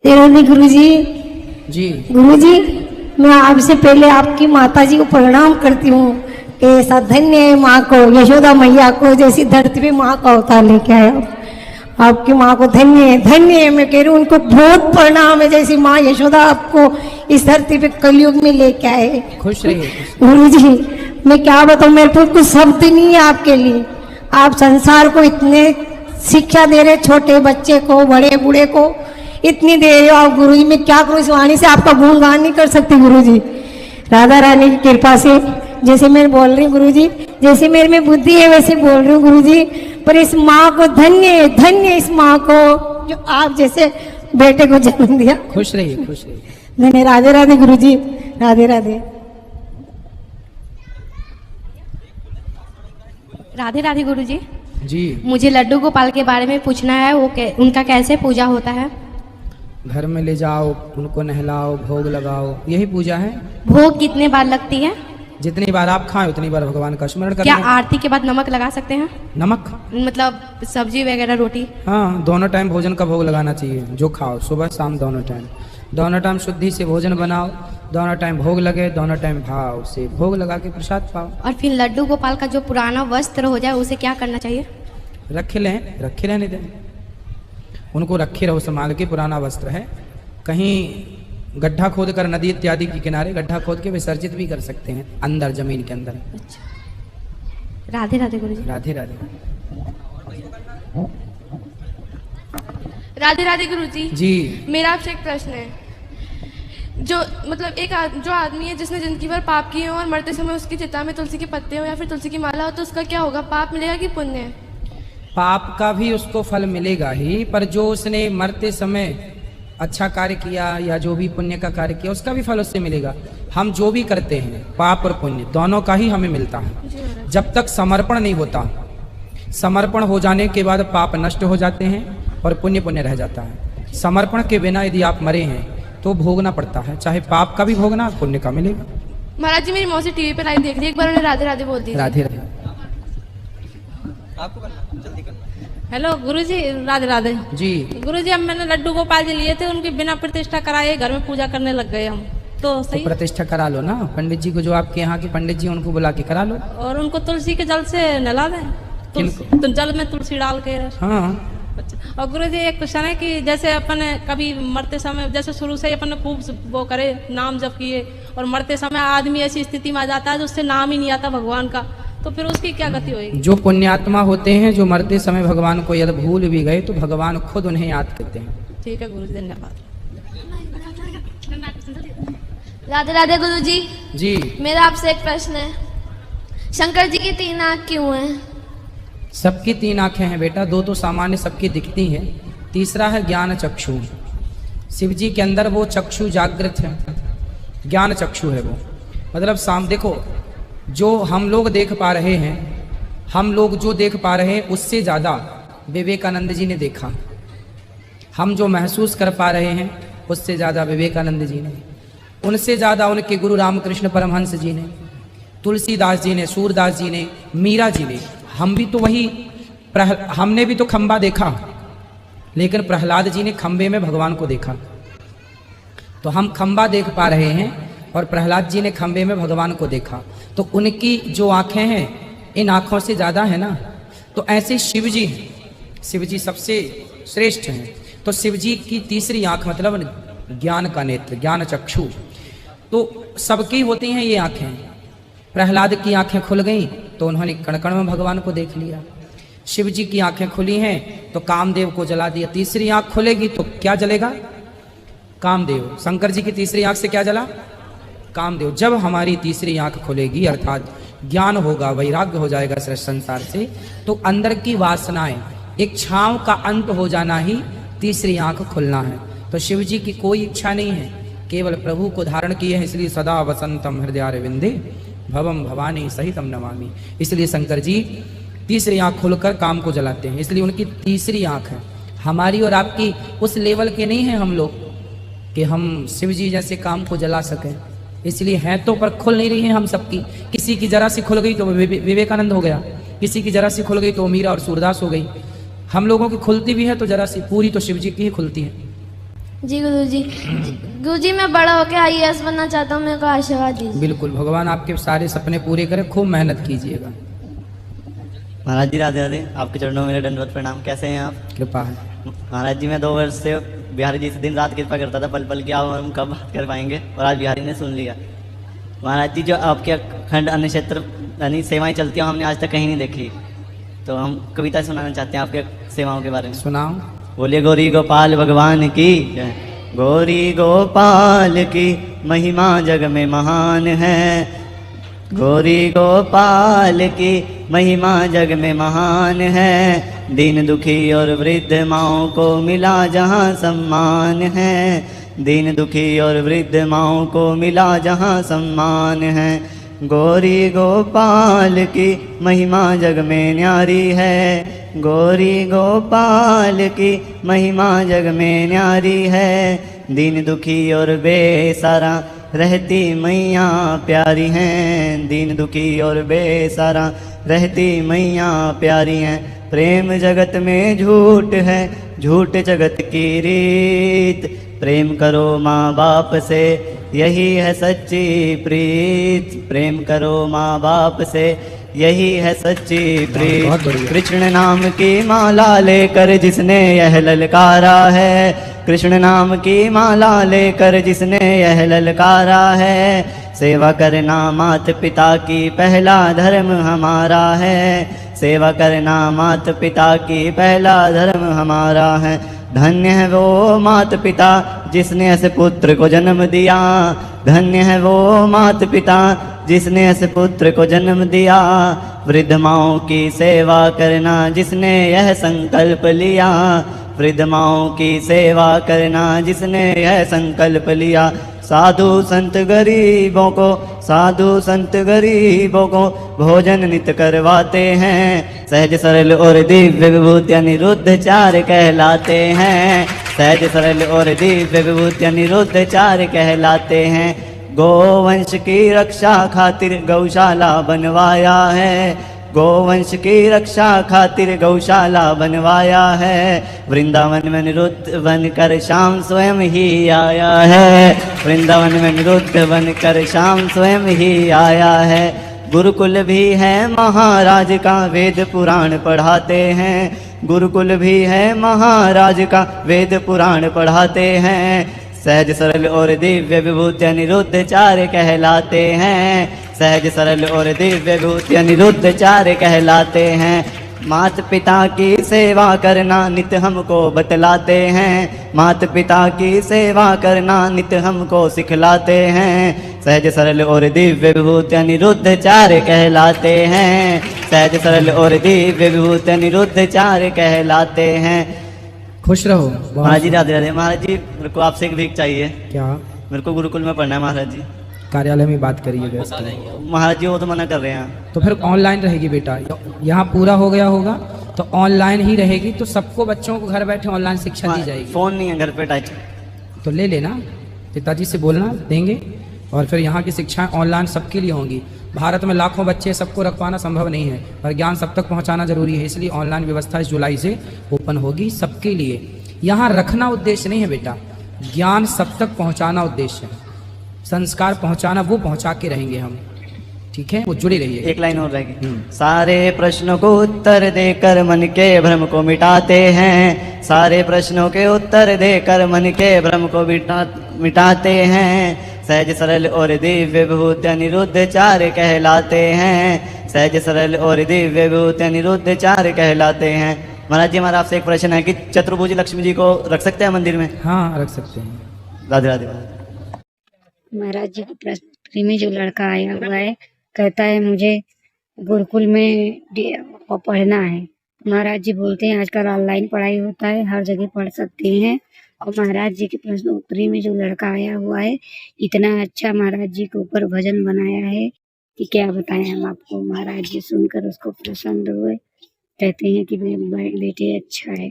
तेरानी गुरुजी जी गुरुजी, मैं आपसे पहले आपकी माता जी को प्रणाम करती हूँ कि ऐसा धन्य है माँ को, यशोदा मैया को जैसी धरती पे माँ का अवतार लेके आए आपकी माँ को धन्य है। मैं कह रही हूँ उनको बहुत प्रणाम है, जैसी माँ यशोदा आपको इस धरती पे कलयुग में लेके आए। खुश रहिए। गुरुजी मैं क्या बताऊँ, मेरे पास कुछ शब्द नहीं है आपके लिए। आप संसार को इतने शिक्षा दे रहे, छोटे बच्चे को बड़े बूढ़े को इतनी दे रहे हो आप गुरुजी। मैं क्या करूँ, इस वाणी से आपका गुणगान नहीं कर सकती गुरुजी। राधा रानी की कृपा से जैसे मैं बोल रही हूँ गुरुजी, जैसे मेरे में बुद्धि है वैसे बोल रही हूँ गुरुजी। पर इस माँ को धन्य धन्य, इस माँ को जो आप जैसे बेटे को जन्म दिया। खुश रहिए खुश रहिए। धन्य। राधे राधे गुरुजी, राधे राधे। राधे राधे गुरुजी। जी मुझे लड्डू गोपाल के बारे में पूछना है, वो उनका कैसे पूजा होता है? घर में ले जाओ, उनको नहलाओ, भोग लगाओ, यही पूजा है। भोग कितने बार लगती है? जितनी बार आप खाएं उतनी बार भगवान का स्मरण करें। क्या आरती के बाद नमक लगा सकते हैं? नमक मतलब सब्जी वगैरह रोटी? हाँ, दोनों टाइम भोजन का भोग लगाना चाहिए। जो खाओ सुबह शाम दोनों टाइम शुद्धि से भोजन बनाओ, दोनों टाइम भोग लगे, दोनों टाइम भाव से भोग लगा के प्रसाद पाओ। और फिर लड्डू गोपाल का जो पुराना वस्त्र हो जाए उसे क्या करना चाहिए? रखे रहने दें उनको, रखे रहो संभाल के। पुराना वस्त्र है, कहीं गड्ढा खोद कर नदी इत्यादि के किनारे गड्ढा खोद के विसर्जित भी कर सकते हैं, अंदर जमीन के अंदर। अच्छा। राधे राधे गुरुजी। राधे राधे। राधे राधे गुरुजी। जी मेरा आपसे एक प्रश्न है। जो मतलब जो आदमी है जिसने जिंदगी भर पाप किए हो और मरते समय उसकी चिता में तुलसी के पत्ते हो या फिर तुलसी की माला हो, तो उसका क्या होगा? पाप मिलेगा कि पुण्य? पाप का भी उसको फल मिलेगा ही, पर जो उसने मरते समय अच्छा कार्य किया या जो भी पुण्य का कार्य किया उसका भी फल उससे मिलेगा। हम जो भी करते हैं पाप और पुण्य दोनों का ही हमें मिलता है, जब तक समर्पण नहीं होता। समर्पण हो जाने के बाद पाप नष्ट हो जाते हैं और पुण्य पुण्य रह जाता है। समर्पण के बिना यदि आप मरे हैं तो भोगना पड़ता है, चाहे पाप का भी भोगना, पुण्य का मिलेगा। महाराज जी मेरी मौसी टीवी पे लाइव देख रही है, एक बार उन्हें राधे राधे बोल दी। राधे राधे। हेलो गुरुजी, राधे राधे। जी गुरुजी, अब मैंने लड्डू गोपाल जी लिए थे, उनकी बिना प्रतिष्ठा कराए घर में पूजा करने लग गए हम, तो सही? तो प्रतिष्ठा करा लो ना, पंडित जी को, जो आपके यहाँ के पंडित जी उनको बुला के करा लो। और उनको तुलसी के जल से नहला दें, तो जल में तुलसी डाल के। हाँ। अच्छा। और गुरुजी एक क्वेश्चन है कि जैसे अपन कभी मरते समय, जैसे शुरू से ही अपन खूब वो करे, नाम जप किए, और मरते समय आदमी ऐसी स्थिति में आ जाता है जो उससे नाम ही नहीं आता भगवान का, तो फिर उसकी क्या गति होगी? जो पुण्यात्मा होते हैं, जो मरते समय भगवान को यदि भूल भी गए तो भगवान खुद उन्हें याद करते हैं। ठीक है गुरुजी, धन्यवाद। राधे राधे गुरुजी। जी मेरा आपसे एक प्रश्न है, शंकर जी की 3 आँख क्यों हैं? सबकी 3 आंखें हैं बेटा, 2 तो सामान्य सबकी दिखती हैं, तीसरा है ज्ञान चक्षु। शिव जी के अंदर वो चक्षु जागृत है, ज्ञान चक्षु है वो। मतलब देखो, जो हम लोग देख पा रहे हैं, हम लोग जो देख पा रहे हैं उससे ज़्यादा विवेकानंद जी ने देखा। हम जो महसूस कर पा रहे हैं उससे ज़्यादा विवेकानंद जी ने, उनसे ज़्यादा उनके गुरु रामकृष्ण परमहंस जी ने, तुलसीदास जी ने, सूरदास जी ने, मीरा जी ने। हम भी तो वही, हमने भी तो खंबा देखा, लेकिन प्रहलाद जी ने खंबे में भगवान को देखा। तो हम खंबा देख पा रहे हैं और प्रहलाद जी ने खंबे में भगवान को देखा, तो उनकी जो आंखें हैं इन आंखों से ज़्यादा है ना। तो ऐसे शिव जी सबसे श्रेष्ठ हैं। तो शिव जी की तीसरी आंख मतलब ज्ञान का नेत्र, ज्ञान चक्षु, तो सबकी होती हैं ये आंखें। प्रहलाद की आंखें खुल गई तो उन्होंने कण कण में भगवान को देख लिया। शिव जी की आंखें खुली हैं तो कामदेव को जला दिया। तीसरी आंख खुलेगी तो क्या जलेगा? कामदेव। शंकर जी की तीसरी आंख से क्या जला? कामदेव। जब हमारी तीसरी आंख खुलेगी, अर्थात ज्ञान होगा, वैराग्य हो जाएगा संसार से, तो अंदर की वासनाएं, एक छांव का अंत हो जाना ही तीसरी आंख खुलना है। तो शिव जी की कोई इच्छा नहीं है, केवल प्रभु को धारण किए हैं, इसलिए सदा वसंतम हृदयारविंदे भवम भवानी सहितम नमामि। इसलिए शंकर जी तीसरी आंख खुलकर काम को जलाते हैं, इसलिए उनकी तीसरी आंख है। हमारी और आपकी उस लेवल के नहीं है हम लोग कि हम शिव जी जैसे काम को जला सकें, इसलिए हैं तो पर खुल नहीं रही हैं हम सबकी। किसी की जरा सी खुल गई तो विवेकानंद हो गया, किसी की जरा सी खुल गई तो मीरा और सूरदास हो गई। हम लोगों की खुलती भी है तो जरा सी, पूरी तो शिव जी की ही खुलती है। जी गुरुजी मैं बड़ा होकर IAS बनना चाहता हूँ, मेरे को आशीर्वाद दीजिए। बिल्कुल, भगवान आपके सारे सपने पूरे करे, खूब मेहनत कीजिएगा। महाराज जी राधे राधे, आपके चरणों में मेरे दंडवत प्रणाम। कैसे हैं आप? कृपा है। महाराज जी मैं 2 वर्ष से बिहारी जी से दिन रात कृपा करता था, पल पल की आप हम कब बात कर पाएंगे, और आज बिहारी ने सुन लिया। महाराज जी जो आपके अखंड अन्य क्षेत्र यानी सेवाएं चलती हैं हमने आज तक कहीं नहीं देखी, तो हम कविता सुनाना चाहते हैं आपके सेवाओं के बारे में। सुनाओ। बोलिए गौरी गोपाल भगवान की जय। गौरी गोपाल की महिमा जग में महान है, गौरी गोपाल की महिमा जग में महान है। दीन दुखी और वृद्ध माओं को मिला जहाँ सम्मान है, दीन दुखी और वृद्ध माओं को मिला जहाँ सम्मान है। गौरी गोपाल की महिमा जग में न्यारी है, गौरी गोपाल की महिमा जग में न्यारी है। दीन दुखी और बेसहारा रहती मैया प्यारी हैं, दीन दुखी और बेसहारा रहती मैया प्यारी हैं। प्रेम जगत में झूठ है, झूठ जगत की रीत, प्रेम करो माँ बाप से यही है सच्ची प्रीत, प्रेम करो माँ बाप से यही है सच्ची प्रीत। कृष्ण नाम की माला लेकर जिसने यह ललकारा है, कृष्ण नाम की माला लेकर जिसने यह ललकारा है। सेवा करना माता पिता की पहला धर्म हमारा है, सेवा करना माता पिता की पहला धर्म हमारा है। धन्य है वो माता पिता जिसने ऐसे पुत्र को जन्म दिया, धन्य है वो माता पिता जिसने ऐसे पुत्र को जन्म दिया। वृद्ध माओं की सेवा करना जिसने यह संकल्प लिया, वृद्ध माओं की सेवा करना जिसने यह संकल्प लिया। साधु संत गरीबों को, साधु संत गरीबों को भोजन नित करवाते हैं, सहज सरल और दिव्य विभूति अनिरुद्ध चार कहलाते हैं, सहज सरल और दिव्य विभूति अनिरुद्ध चार कहलाते हैं। गोवंश की रक्षा खातिर गौशाला बनवाया है, गोवंश की रक्षा खातिर गौशाला बनवाया है। वृंदावन में निरुद्ध बनकर श्याम स्वयं ही आया है, वृंदावन में निरुद्ध बनकर श्याम स्वयं ही आया है। गुरुकुल भी है महाराज का वेद पुराण पढ़ाते हैं, गुरुकुल भी है महाराज का वेद पुराण पढ़ाते हैं। सहज सरल और दिव्य विभूति अनिरुद्ध चार कहलाते हैं, सहज सरल और दिव्य विभूति अनिरुद्ध चार कहलाते हैं। माता पिता की सेवा करना नित हमको बतलाते हैं, माता पिता की सेवा करना नित हमको सिखलाते हैं। सहज सरल और दिव्य विभूति अनिरुद्ध चार कहलाते हैं, सहज सरल और दिव्य विभूति अनिरुद्ध चार कहलाते हैं। खुश रहो। महाराज जी राधे राधे। महाराज जी मेरे को आपसे एक भीख चाहिए। क्या? मेरे को गुरुकुल में पढ़ना है महाराज जी। कार्यालय में बात करिएगा इसकी। महाराज जी वो तो मना कर रहे हैं। तो फिर ऑनलाइन रहेगी बेटा, यहाँ पूरा हो गया होगा तो ऑनलाइन ही रहेगी, तो सबको बच्चों को घर बैठे ऑनलाइन शिक्षा दी जाएगी। फोन नहीं है घर पे टच, तो ले लेना, पिताजी से बोलना देंगे, और फिर यहाँ की शिक्षाएं ऑनलाइन सबके लिए होंगी। भारत में लाखों बच्चे, सबको रख पाना संभव नहीं है, पर ज्ञान सब तक पहुँचाना जरूरी है, इसलिए ऑनलाइन व्यवस्था इस जुलाई से ओपन होगी सबके लिए। यहाँ रखना उद्देश्य नहीं है बेटा, ज्ञान सब तक पहुँचाना उद्देश्य है, संस्कार पहुँचाना वो पहुँचा के रहेंगे हम, ठीक है? वो जुड़े रहिए। एक लाइन और रहेगी। सारे प्रश्नों को उत्तर देकर मन के भ्रम को मिटाते हैं, सारे प्रश्नों के उत्तर देकर मन के भ्रम को मिटाते हैं। सहज सरल और दिव्य विभूति अनिरुद्ध चार कहलाते हैं, सहज सरल और दिव्य विभूति अनिरुद्ध चार कहलाते हैं। महाराज जी हमारा आपसे एक प्रश्न है कि चतुर्भुज लक्ष्मी जी को रख सकते हैं मंदिर में? हाँ रख सकते हैं। राधे राधे। महाराज जी के प्रश्न में जो लड़का आया हुआ है, कहता है मुझे गुरुकुल में पढ़ना है। महाराज जी बोलते हैं आजकल ऑनलाइन पढ़ाई होता है, हर जगह पढ़ सकते हैं। और महाराज जी के प्रश्न उत्तरी में जो लड़का आया हुआ है, इतना अच्छा महाराज जी के ऊपर भजन बनाया है कि क्या बताएं हम आपको। महाराज जी सुनकर उसको प्रसन्न हुए, कहते हैं कि बेटे अच्छा है।